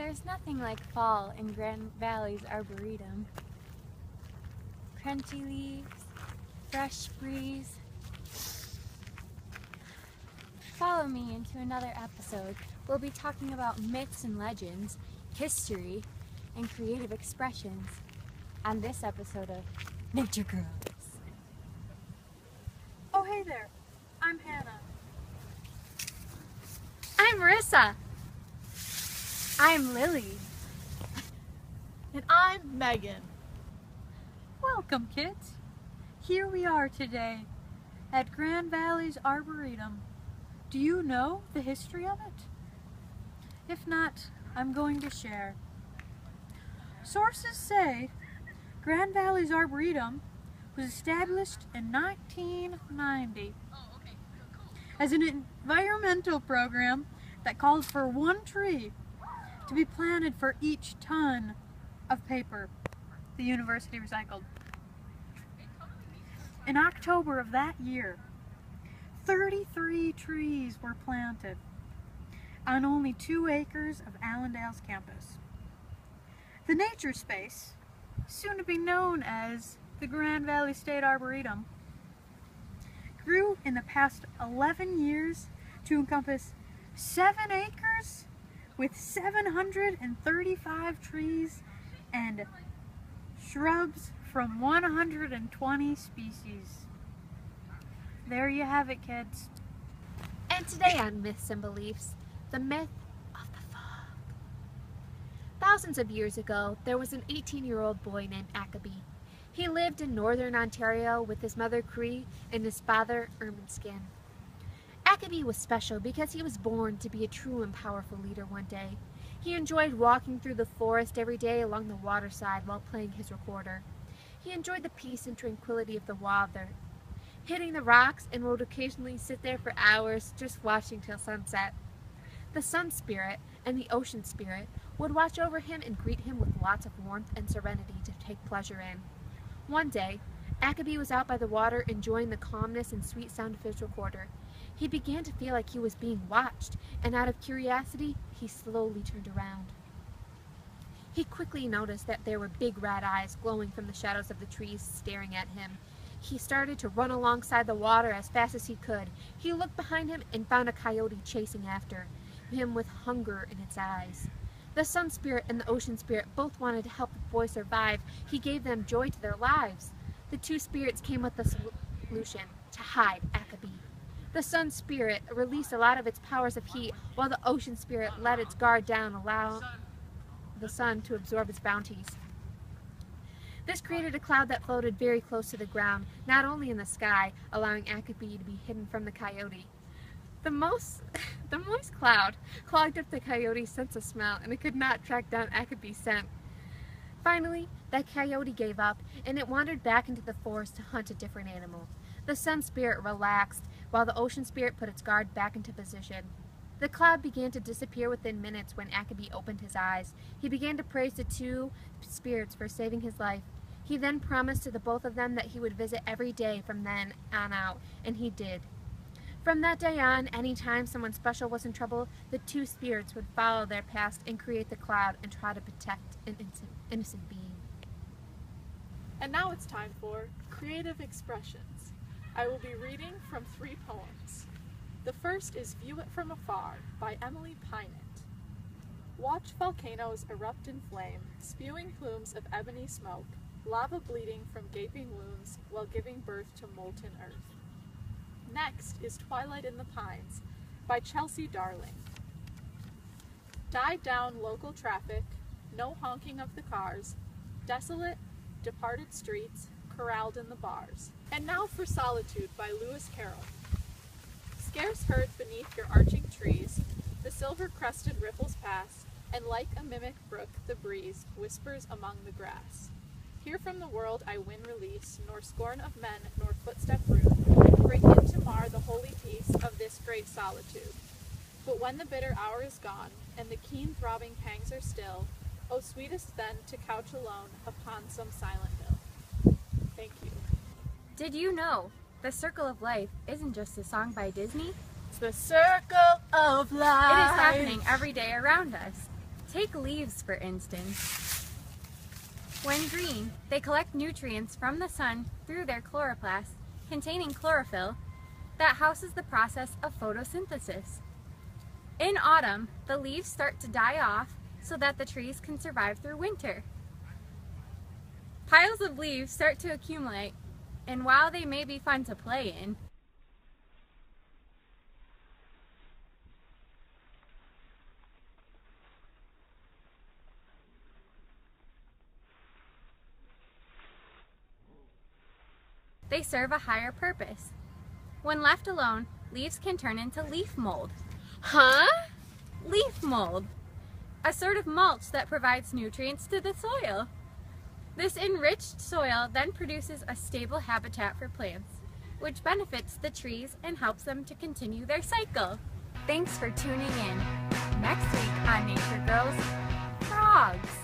There's nothing like fall in Grand Valley's Arboretum. Crunchy leaves, fresh breeze. Follow me into another episode. We'll be talking about myths and legends, history, and creative expressions on this episode of Nature Girls. Oh, hey there. I'm Hannah. I'm Marissa. I'm Lilly. And I'm Megan. Welcome, kids. Here we are today at Grand Valley's Arboretum. Do you know the history of it? If not, I'm going to share. Sources say Grand Valley's Arboretum was established in 1990 as an environmental program that called for 1 tree to be planted for each ton of paper the university recycled. In October of that year, 33 trees were planted on only 2 acres of Allendale's campus. The nature space, soon to be known as the Grand Valley State Arboretum, grew in the past 11 years to encompass 7 acres with 735 trees and shrubs from 120 species. There you have it, kids. And today on Myths and Beliefs, the myth of the fog. Thousands of years ago, there was an 18-year-old boy named Ackaby. He lived in northern Ontario with his mother Cree and his father Ermineskin. Ackaby was special because he was born to be a true and powerful leader one day. He enjoyed walking through the forest every day along the waterside while playing his recorder. He enjoyed the peace and tranquility of the water, hitting the rocks, and would occasionally sit there for hours just watching till sunset. The sun spirit and the ocean spirit would watch over him and greet him with lots of warmth and serenity to take pleasure in. One day, Ackaby was out by the water enjoying the calmness and sweet sound of his recorder. He began to feel like he was being watched, and out of curiosity, he slowly turned around. He quickly noticed that there were big red eyes glowing from the shadows of the trees staring at him. He started to run alongside the water as fast as he could. He looked behind him and found a coyote chasing after him with hunger in its eyes. The sun spirit and the ocean spirit both wanted to help the boy survive. He gave them joy to their lives. The 2 spirits came with the solution to hide Ackaby. The sun spirit released a lot of its powers of heat, while the ocean spirit let its guard down, allowing the sun to absorb its bounties. This created a cloud that floated very close to the ground, not only in the sky, allowing Ackaby to be hidden from the coyote. The moist cloud clogged up the coyote's sense of smell, and it could not track down Ackaby's scent. Finally, that coyote gave up, and it wandered back into the forest to hunt a different animal. The sun spirit relaxed, while the ocean spirit put its guard back into position. The cloud began to disappear within minutes when Ackaby opened his eyes. He began to praise the 2 spirits for saving his life. He then promised to the both of them that he would visit every day from then on out, and he did. From that day on, any time someone special was in trouble, the 2 spirits would follow their past and create the cloud and try to protect an innocent being. And now it's time for Creative Expressions. I will be reading from 3 poems. The first is View It From Afar by Emily Pinant. Watch volcanoes erupt in flame, spewing plumes of ebony smoke, lava bleeding from gaping wounds while giving birth to molten earth. Next is Twilight in the Pines by Chelsea Darling. Died down local traffic, no honking of the cars, desolate, departed streets, corralled in the bars. And now for Solitude by Lewis Carroll. Scarce heard beneath your arching trees, the silver-crested ripples pass, and like a mimic brook, the breeze whispers among the grass. Here from the world I win release, nor scorn of men, nor footstep rude, break in to mar the holy peace of this great solitude. But when the bitter hour is gone, and the keen throbbing pangs are still, O sweetest then to couch alone upon some silent hill. Thank you. Did you know The Circle of Life isn't just a song by Disney? It's the circle of life. It is happening every day around us. Take leaves, for instance. When green, they collect nutrients from the sun through their chloroplast, containing chlorophyll, that houses the process of photosynthesis. In autumn, the leaves start to die off so that the trees can survive through winter. Piles of leaves start to accumulate, and while they may be fun to play in, they serve a higher purpose. When left alone, leaves can turn into leaf mold. Huh? Leaf mold, a sort of mulch that provides nutrients to the soil. This enriched soil then produces a stable habitat for plants, which benefits the trees and helps them to continue their cycle. Thanks for tuning in. Next week on Nature Girls, frogs.